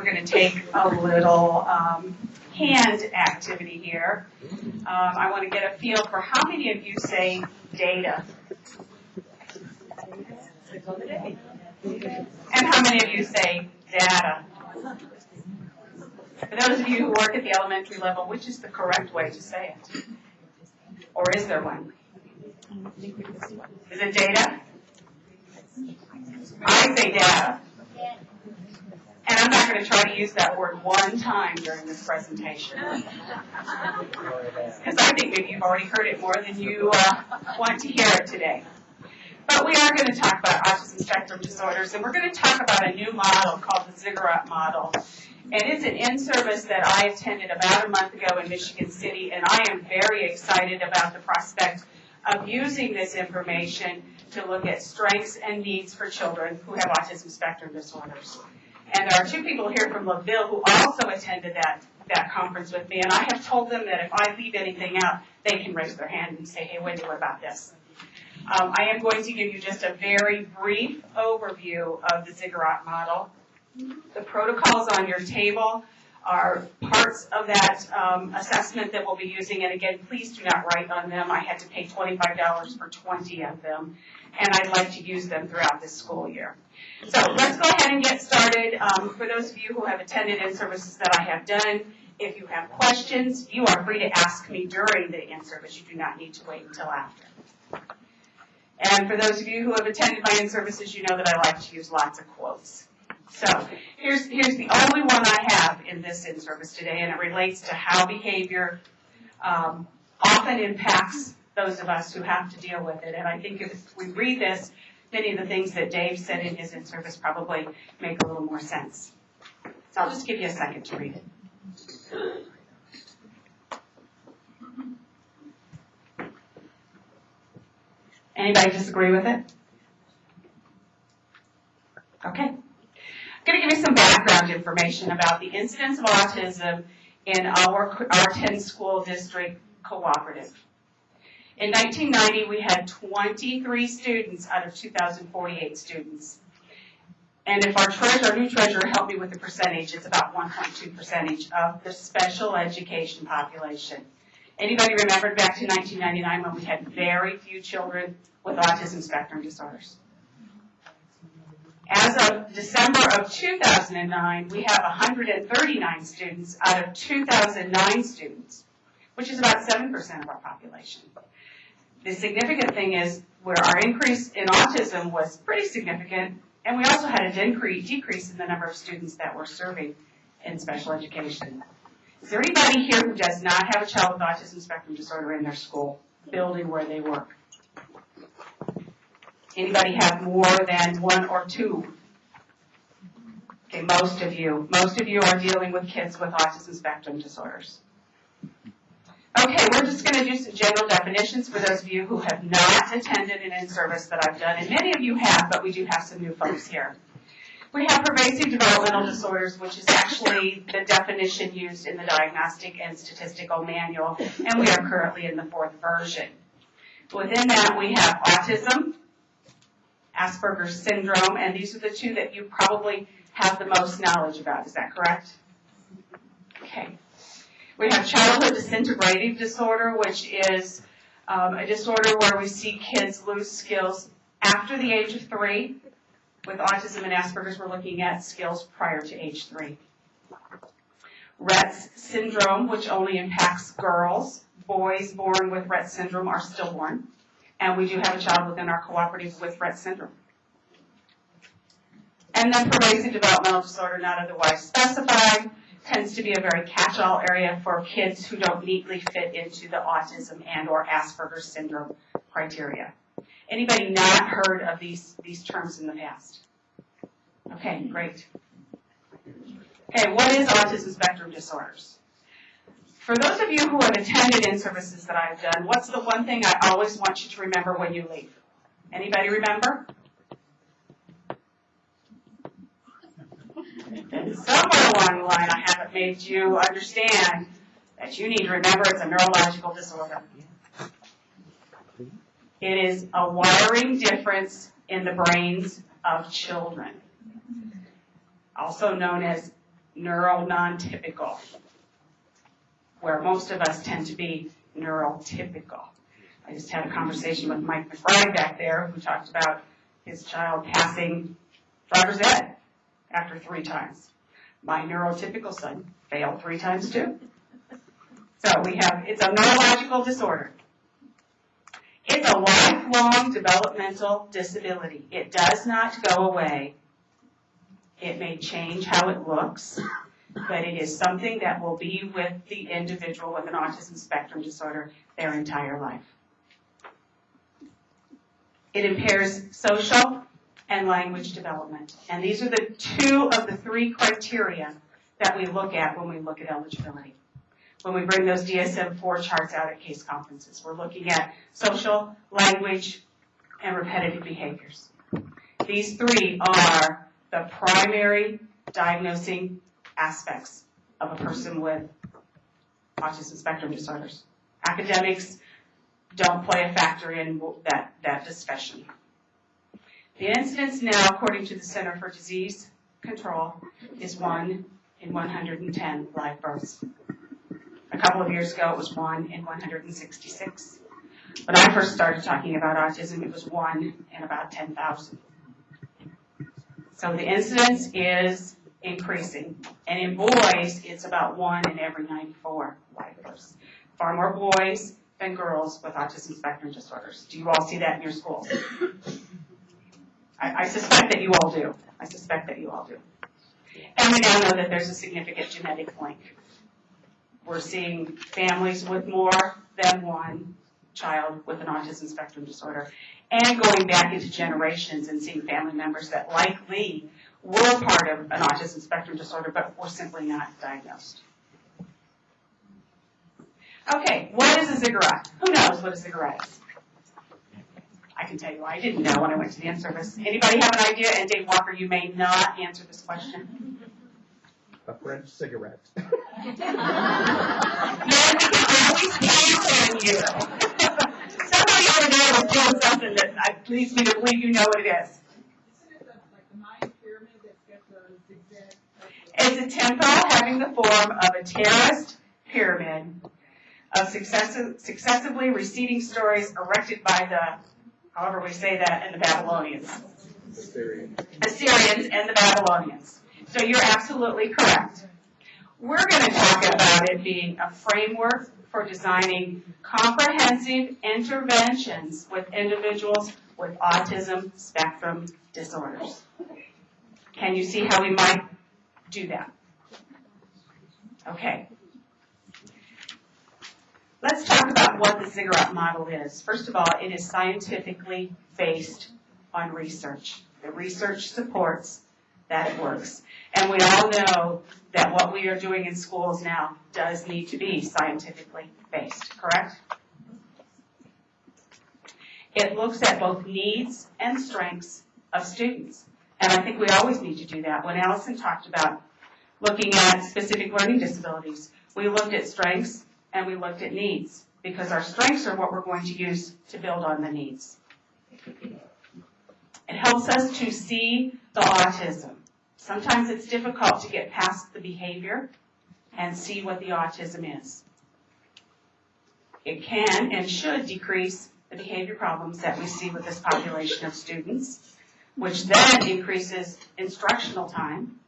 We're going to take a little hand activity here. I want to get a feel for how many of you say data. And how many of you say data? For those of you who work at the elementary level, which is the correct way to say it? Or is there one? Is it data? I say data. And I'm not going to try to use that word one time during this presentation. Because I think maybe you've already heard it more than you want to hear it today. But we are going to talk about autism spectrum disorders, and we're going to talk about a new model called the Ziggurat model. And it's an in-service that I attended about a month ago in Michigan City, and I am very excited about the prospect of using this information to look at strengths and needs for children who have autism spectrum disorders. And there are two people here from LaVille who also attended that conference with me, and I have told them that if I leave anything out, they can raise their hand and say, hey, Wendy, what about this? I am going to give you just a very brief overview of the Ziggurat model. The protocols on your table are parts of that assessment that we'll be using, and again, please do not write on them. I had to pay $25 for 20 of them, and I'd like to use them throughout this school year. So let's go ahead and get started. For those of you who have attended in-services that I have done, if you have questions, you are free to ask me during the in-service. You do not need to wait until after. And for those of you who have attended my in-services, you know that I like to use lots of quotes. So here's the only one I have in this in-service today, and it relates to how behavior often impacts those of us who have to deal with it. And I think if we read this, many of the things that Dave said in his in-service probably make a little more sense. So I'll just give you a second to read it. Anybody disagree with it? Okay. I'm going to give you some background information about the incidence of autism in our 10-school district cooperative. In 1990, we had 23 students out of 2,048 students. And if our new treasurer helped me with the percentage, it's about 1.2% of the special education population. Anybody remember back to 1999 when we had very few children with autism spectrum disorders? As of December of 2009, we have 139 students out of 2,009 students, which is about 7% of our population. The significant thing is where our increase in autism was pretty significant, and we also had a decrease in the number of students that we're serving in special education. Is there anybody here who does not have a child with autism spectrum disorder in their school building where they work? Anybody have more than one or two? Okay, most of you. Most of you are dealing with kids with autism spectrum disorders. Okay, we're just going to do some general definitions for those of you who have not attended an in-service that I've done, and many of you have, but we do have some new folks here. We have pervasive developmental disorders, which is actually the definition used in the Diagnostic and Statistical Manual, and we are currently in the 4th version. Within that, we have autism, Asperger's syndrome, and these are the two that you probably have the most knowledge about. Is that correct? Okay. We have childhood disintegrative disorder, which is a disorder where we see kids lose skills after the age of 3. With autism and Asperger's, we're looking at skills prior to age 3. Rett syndrome, which only impacts girls. Boys born with Rett syndrome are stillborn. And we do have a child within our cooperative with Rett syndrome. And then pervasive developmental disorder, not otherwise specified, tends to be a very catch-all area for kids who don't neatly fit into the autism and or Asperger's syndrome criteria. Anybody not heard of these terms in the past? Okay, great. Okay, what is autism spectrum disorders? For those of you who have attended in-services that I've done, what's the one thing I always want you to remember when you leave? Anybody remember? Somewhere along the line I haven't made you understand that you need to remember it's a neurological disorder. It is a wiring difference in the brains of children, also known as neuro-non-typical, where most of us tend to be neurotypical. I just had a conversation with Mike McBride back there who talked about his child passing driver's ed after 3 times. My neurotypical son failed 3 times too. So it's a neurological disorder. It's a lifelong developmental disability. It does not go away. It may change how it looks, but it is something that will be with the individual with an autism spectrum disorder their entire life. It impairs social and language development. And these are the 2 of the 3 criteria that we look at when we look at eligibility. When we bring those DSM-4 charts out at case conferences, we're looking at social, language, and repetitive behaviors. These 3 are the primary diagnosing aspects of a person with autism spectrum disorders. Academics don't play a factor in that discussion. The incidence now, according to the Center for Disease Control, is 1 in 110 live births. A couple of years ago, it was 1 in 166. When I first started talking about autism, it was 1 in about 10,000. So the incidence is increasing. And in boys, it's about 1 in every 94 live births. Far more boys than girls with autism spectrum disorders. Do you all see that in your schools? I suspect that you all do. I suspect that you all do. And we now know that there's a significant genetic link. We're seeing families with more than 1 child with an autism spectrum disorder, and going back into generations and seeing family members that likely were part of an autism spectrum disorder but were simply not diagnosed. Okay, what is a ziggurat? Who knows what a ziggurat is? I can tell you, I didn't know when I went to the in-service. Anybody have an idea? And Dave Walker, you may not answer this question. A French cigarette. No, we can always count on you. Somebody over there was doing something that leads me to believe you know what it is. Isn't it like the Mayan pyramid that's got the zigzag? It's a temple having the form of a terraced pyramid of successively receding stories erected by the, however we say that, and the Babylonians. Assyrians and the Babylonians. So you're absolutely correct. We're going to talk about it being a framework for designing comprehensive interventions with individuals with autism spectrum disorders. Can you see how we might do that? Okay. Let's talk about what the Ziggurat model is. First of all, it is scientifically based on research. The research supports that it works. And we all know that what we are doing in schools now does need to be scientifically based, correct? It looks at both needs and strengths of students. And I think we always need to do that. When Allison talked about looking at specific learning disabilities, we looked at strengths and we looked at needs, because our strengths are what we're going to use to build on the needs. It helps us to see the autism. Sometimes it's difficult to get past the behavior and see what the autism is. It can and should decrease the behavior problems that we see with this population of students, which then increases instructional time,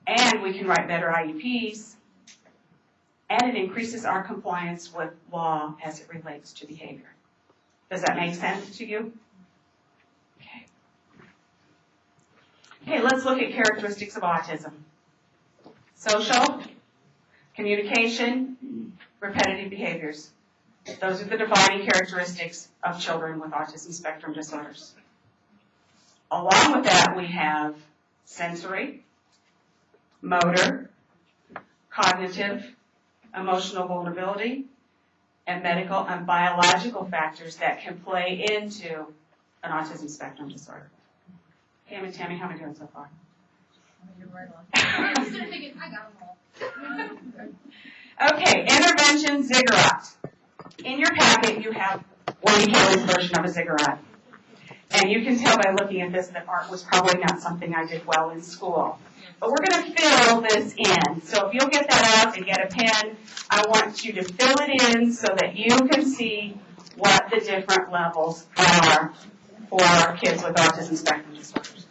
and we can write better IEPs, and it increases our compliance with law as it relates to behavior. Does that make sense to you? Okay, let's look at characteristics of autism. Social, communication, repetitive behaviors. Those are the defining characteristics of children with autism spectrum disorders. Along with that, we have sensory, motor, cognitive, emotional vulnerability, and medical and biological factors that can play into an autism spectrum disorder. Pam and Tammy, how am I doing so far? You're right on. I'm sitting there thinking, I got them all. Okay, intervention ziggurat. In your packet, you have Wendy Kelley's version of a ziggurat. And you can tell by looking at this that art was probably not something I did well in school. But we're going to fill this in. So if you'll get that out and get a pen, I want you to fill it in so that you can see what the different levels are for kids with autism spectrum disorders.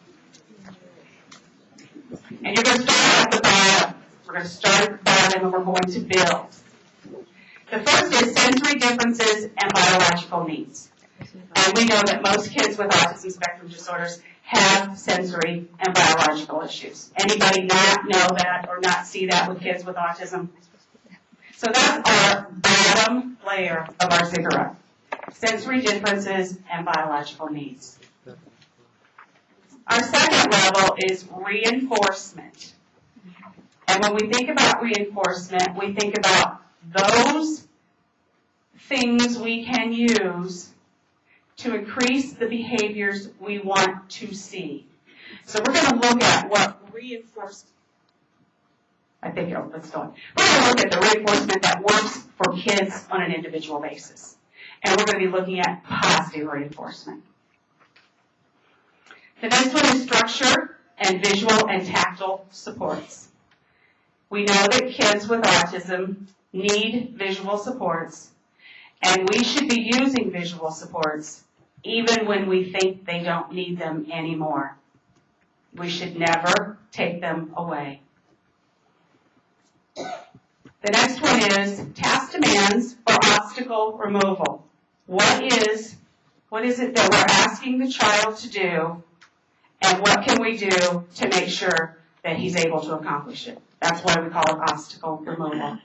And you're going to start at the bottom. We're going to start at the bottom and we're going to build. The first is sensory differences and biological needs. And we know that most kids with autism spectrum disorders have sensory and biological issues. Anybody not know that or not see that with kids with autism? So that's our bottom layer of our Ziggurat. Sensory differences and biological needs. Our second level is reinforcement. And when we think about reinforcement, we think about those things we can use to increase the behaviors we want to see. So we're going to look at what reinforcement, let's go on. We're going to look at the reinforcement that works for kids on an individual basis. And we're going to be looking at positive reinforcement. The next one is structure and visual and tactile supports. We know that kids with autism need visual supports, and we should be using visual supports even when we think they don't need them anymore. We should never take them away. The next one is task demands or obstacle removal. What is it that we're asking the child to do, and what can we do to make sure that he's able to accomplish it? That's why we call it obstacle removal.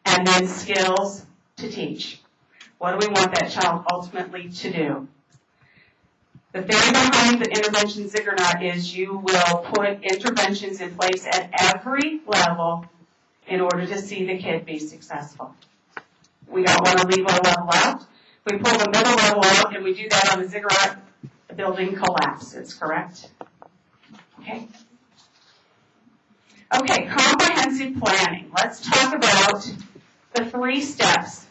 And then skills to teach. What do we want that child ultimately to do? The theory behind the intervention Ziggurat is you will put interventions in place at every level in order to see the kid be successful. We don't want to leave a level out. We pull the middle level out, and we do that on the Ziggurat, the building collapses, correct? Okay. Okay, comprehensive planning. Let's talk about the 3 steps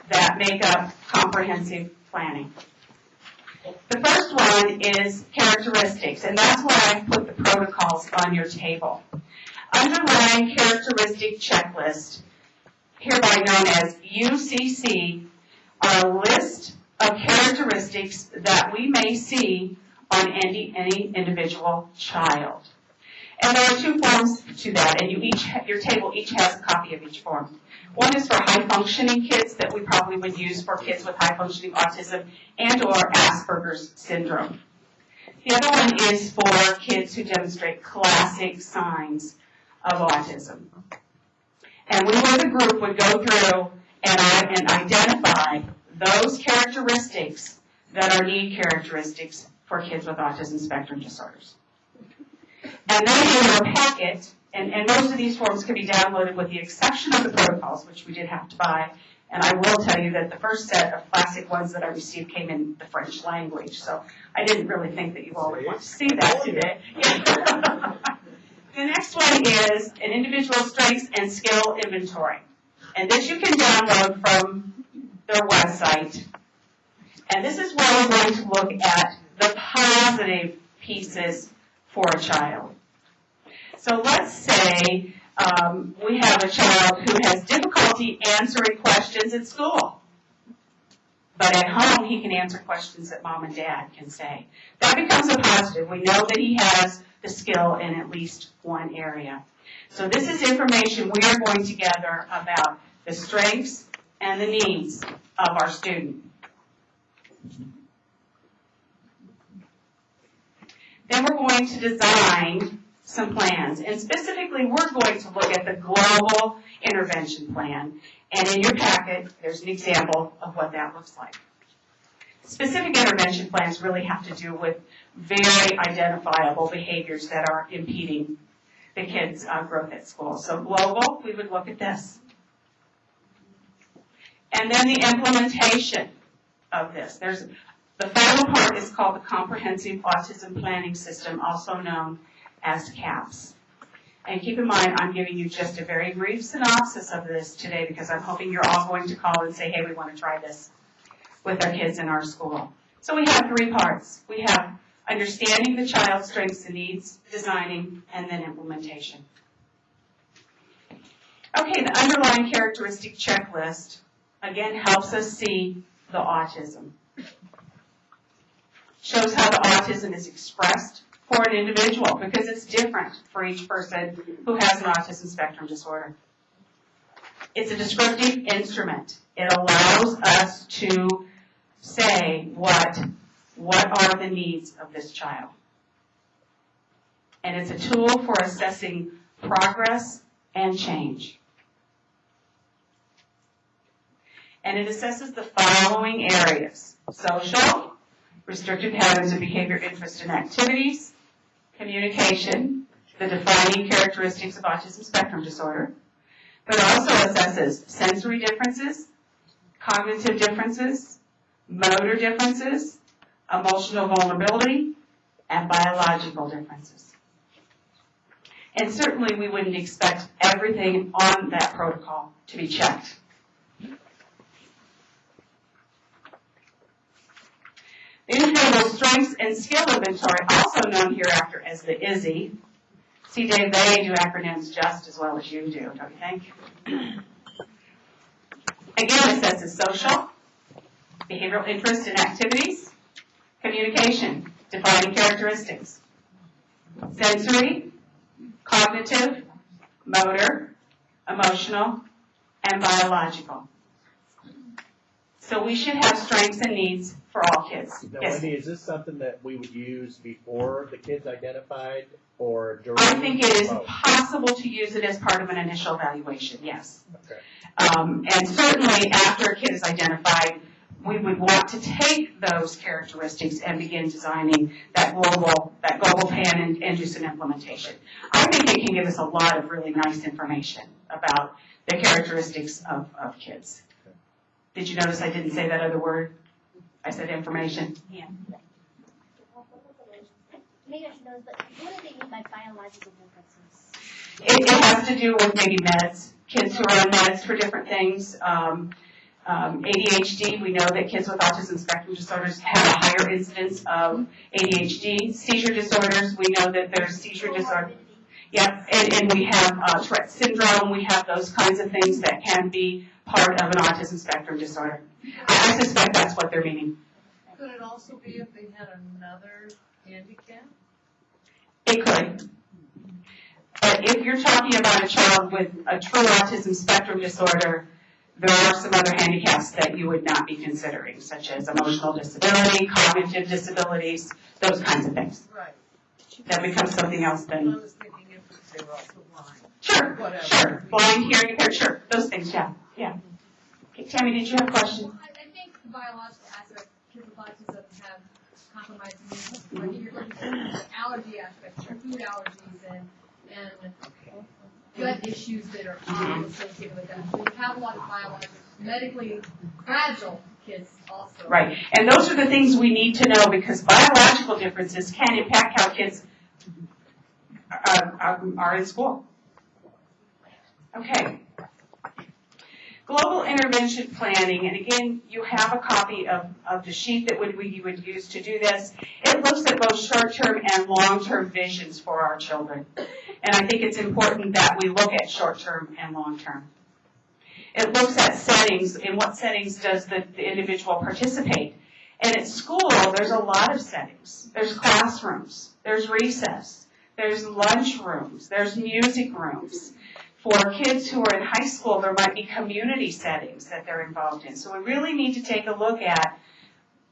that make up comprehensive planning. The first one is characteristics, and that's why I put the protocols on your table. Underlying characteristic checklist, hereby known as UCC, are a list of characteristics that we may see on any individual child. And there are 2 forms to that, and your table each has a copy of each form. One is for high-functioning kids that we probably would use for kids with high-functioning autism and or Asperger's syndrome. The other one is for kids who demonstrate classic signs of autism. And we as a group would go through and identify those characteristics that are need characteristics for kids with autism spectrum disorders. And then in your packet, and most of these forms can be downloaded with the exception of the protocols, which we did have to buy. And I will tell you that the first set of classic ones that I received came in the French language. So I didn't really think that you all would want to see that today. Yeah. The next one is an individual strengths and skill inventory. And this you can download from their website. And this is where we're going to look at the positive pieces for a child. So let's say we have a child who has difficulty answering questions at school. But at home, he can answer questions that mom and dad can say. That becomes a positive. We know that he has the skill in at least one area. So this is information we are going to gather about the strengths and the needs of our student. Then we're going to design some plans. And specifically, we're going to look at the global intervention plan. And in your packet, there's an example of what that looks like. Specific intervention plans really have to do with very identifiable behaviors that are impeding the kids' growth at school. So global, we would look at this. And then the implementation of this. The final part is called the Comprehensive Autism Planning System, also known as CAPS. And keep in mind, I'm giving you just a very brief synopsis of this today because I'm hoping you're all going to call and say, hey, we want to try this with our kids in our school. So we have 3 parts. We have understanding the child's strengths and needs, designing, and then implementation. Okay, the underlying characteristic checklist, again, helps us see the autism. Shows how the autism is expressed for an individual because it's different for each person who has an autism spectrum disorder. It's a descriptive instrument. It allows us to say what are the needs of this child. And it's a tool for assessing progress and change. And it assesses the following areas: social, restricted patterns of behavior, interest, and activities; communication, the defining characteristics of autism spectrum disorder, but it also assesses sensory differences, cognitive differences, motor differences, emotional vulnerability, and biological differences. And certainly we wouldn't expect everything on that protocol to be checked. The individual strengths and skill inventory, also known hereafter as the ISI. See, Dave, they do acronyms just as well as you do, don't you think? Again, assesses social, behavioral interests and activities, communication, defining characteristics, sensory, cognitive, motor, emotional, and biological. So we should have strengths and needs for all kids. Now, Yes. Wendy, is this something that we would use before the kid's identified or during? I think it is Oh, possible to use it as part of an initial evaluation, yes. okay. And certainly after a kid is identified, we would want to take those characteristics and begin designing that global plan and do some implementation. I think it can give us a lot of really nice information about the characteristics of kids. Did you notice I didn't say that other word? I said information. Yeah. Maybe I should know this, but what do they mean by biological differences? It has to do with maybe meds. Kids who are on meds for different things. ADHD, we know that kids with autism spectrum disorders have a higher incidence of ADHD. Seizure disorders, we know that there's seizure disorder. Yep, and we have Tourette syndrome. We have those kinds of things that can be part of an autism spectrum disorder. I suspect that's what they're meaning. Could it also be if they had another handicap? It could. But if you're talking about a child with a true autism spectrum disorder, there are some other handicaps that you would not be considering, such as emotional disability, cognitive disabilities, those kinds of things. Right. That becomes something else I then. was thinking if they were also blind. Sure, Whatever. sure. Blind, hearing impaired, sure. Those things, yeah, yeah. Okay, Tammy, did you have a question? I think the biological aspect, kids with autism have compromised needs. Like if you're looking at the allergy aspects, your food allergies and gut issues that are often associated with that. So you have a lot of biological, medically fragile kids also. Right, and those are the things we need to know because biological differences can impact how kids are in school. Okay. Global intervention planning, and again, you have a copy of the sheet that we would use to do this. It looks at both short-term and long-term visions for our children. And I think it's important that we look at short-term and long-term. It looks at settings. In what settings does the individual participate? And at school, there's a lot of settings. There's classrooms. There's recess. There's lunch rooms. There's music rooms. For kids who are in high school, there might be community settings that they're involved in. So we really need to take a look at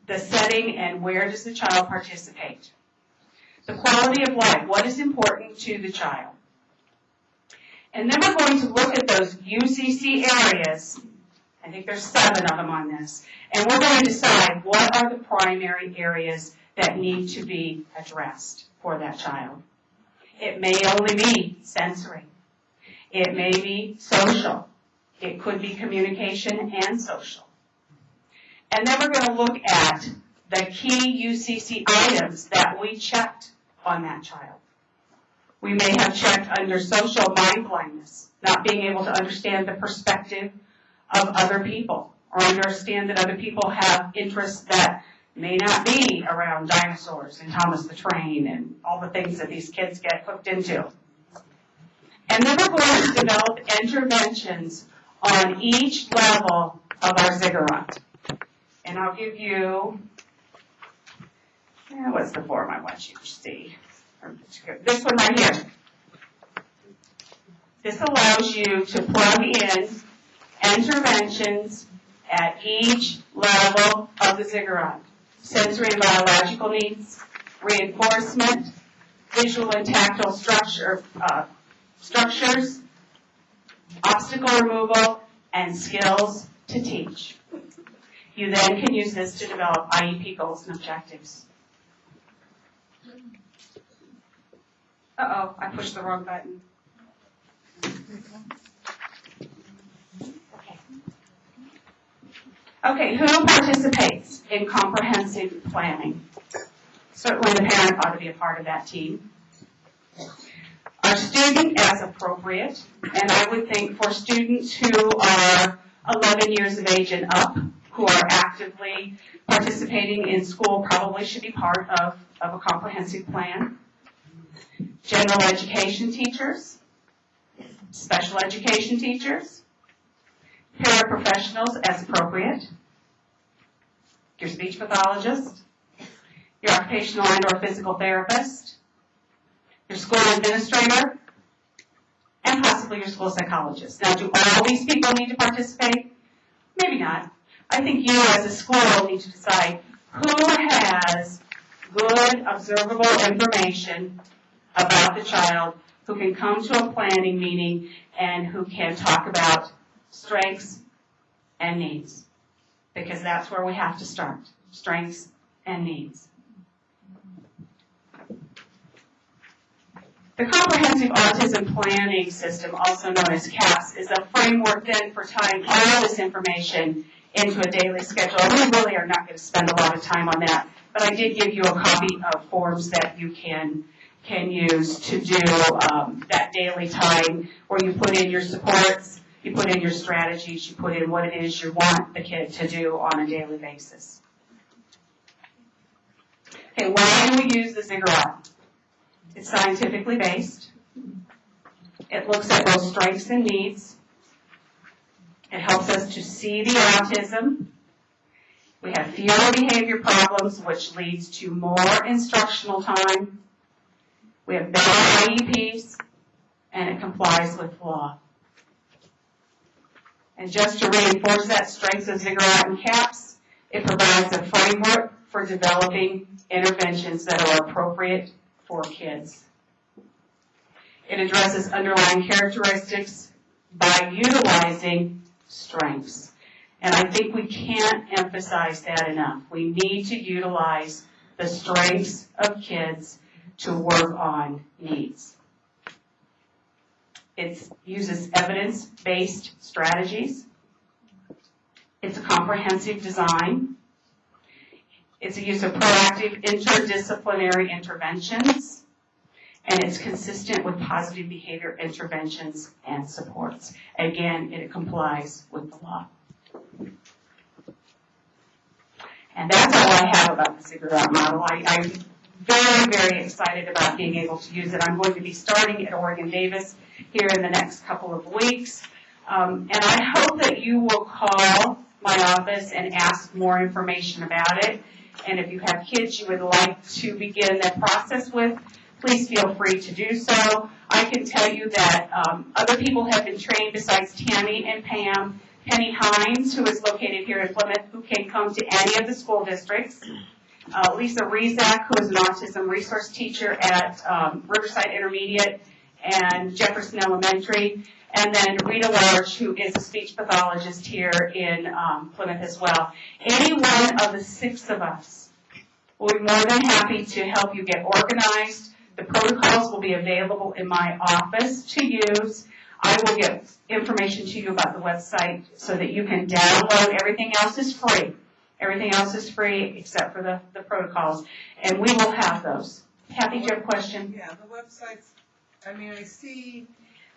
the setting and where does the child participate. The quality of life, what is important to the child. And then we're going to look at those UCC areas. I think there's 7 of them on this. And we're going to decide what are the primary areas that need to be addressed for that child. It may only be sensory. It may be social. It could be communication and social. And then we're going to look at the key UCC items that we checked on that child. We may have checked under social mind blindness, not being able to understand the perspective of other people or understand that other people have interests that may not be around dinosaurs and Thomas the Train and all the things that these kids get hooked into. And then we're going to develop interventions on each level of our Ziggurat. And I'll give you, what's the form I want you to see? This one right here. This allows you to plug in interventions at each level of the Ziggurat. Sensory and biological needs, reinforcement, visual and tactile structures, obstacle removal, and skills to teach. You then can use this to develop IEP goals and objectives. Uh-oh, I pushed the wrong button. Okay, who participates in comprehensive planning? Certainly the parent ought to be a part of that team. Our student as appropriate, and I would think for students who are 11 years of age and up, who are actively participating in school, probably should be part of a comprehensive plan. General education teachers, special education teachers, paraprofessionals as appropriate, your speech pathologist, your occupational and or physical therapist, your school administrator, and possibly your school psychologist. Now, do all these people need to participate? Maybe not. I think you as a school need to decide who has good, observable information about the child, who can come to a planning meeting and who can talk about strengths and needs. Because that's where we have to start, strengths and needs. The Comprehensive Autism Planning System, also known as CAPS, is a framework then for tying all this information into a daily schedule. We really are not going to spend a lot of time on that, but I did give you a copy of forms that you can use to do that daily time, where you put in your supports, you put in your strategies, you put in what it is you want the kid to do on a daily basis. Okay, why do we use the Ziggurat? It's scientifically based. It looks at both strengths and needs. It helps us to see the autism. We have fewer behavior problems, which leads to more instructional time. We have better IEPs, and it complies with law. And just to reinforce that strengths of Ziggurat and CAPS, it provides a framework for developing interventions that are appropriate for kids. It addresses underlying characteristics by utilizing strengths. And I think we can't emphasize that enough. We need to utilize the strengths of kids to work on needs. It uses evidence-based strategies. It's a comprehensive design. It's a use of proactive interdisciplinary interventions, and it's consistent with positive behavior interventions and supports. Again, it complies with the law. And that's all I have about the Ziggurat model. I'm very, very excited about being able to use it. I'm going to be starting at Oregon Davis here in the next couple of weeks. And I hope that you will call my office and ask more information about it. And if you have kids you would like to begin that process with, please feel free to do so. I can tell you that other people have been trained besides Tammy and Pam. Penny Hines, who is located here in Plymouth, who can come to any of the school districts. Lisa Rezak, who is an autism resource teacher at Riverside Intermediate and Jefferson Elementary. And then Rita Large, who is a speech pathologist here in Plymouth as well. Any one of the 6 of us will be more than happy to help you get organized. The protocols will be available in my office to use. I will get information to you about the website so that you can download. Everything else is free. Everything else is free except for the protocols. And we will have those. Kathy, do you have a question? Yeah, the websites, I mean, I see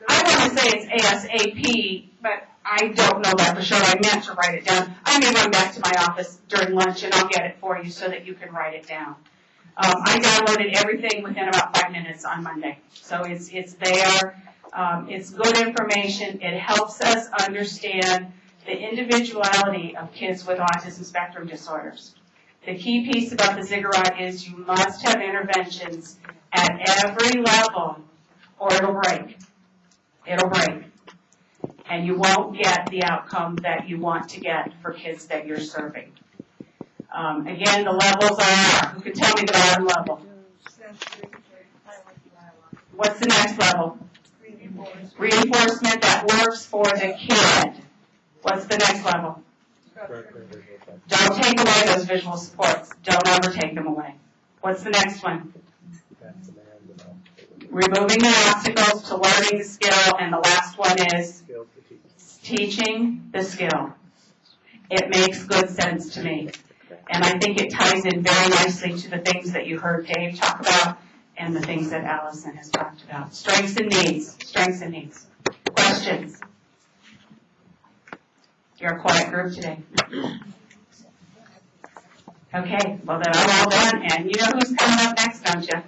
I want to say it's ASAP, but I don't know that for sure. I meant to write it down. I may run back to my office during lunch and I'll get it for you so that you can write it down. I downloaded everything within about 5 minutes on Monday. So it's there. It's good information. It helps us understand the individuality of kids with autism spectrum disorders. The key piece about the Ziggurat is you must have interventions at every level or it'll break. It'll break. And you won't get the outcome that you want to get for kids that you're serving. Again, the levels are, who can tell me the bottom level? What's the next level? Reinforcement that works for the kid. What's the next level? Don't take away those visual supports. Don't ever take them away. What's the next one? Removing the obstacles to learning the skill, and the last one is teaching the skill. It makes good sense to me. And I think it ties in very nicely to the things that you heard Dave talk about and the things that Allison has talked about. Strengths and needs. Strengths and needs. Questions? You're a quiet group today. Okay, well then I'm all done. And you know who's coming up next, don't you?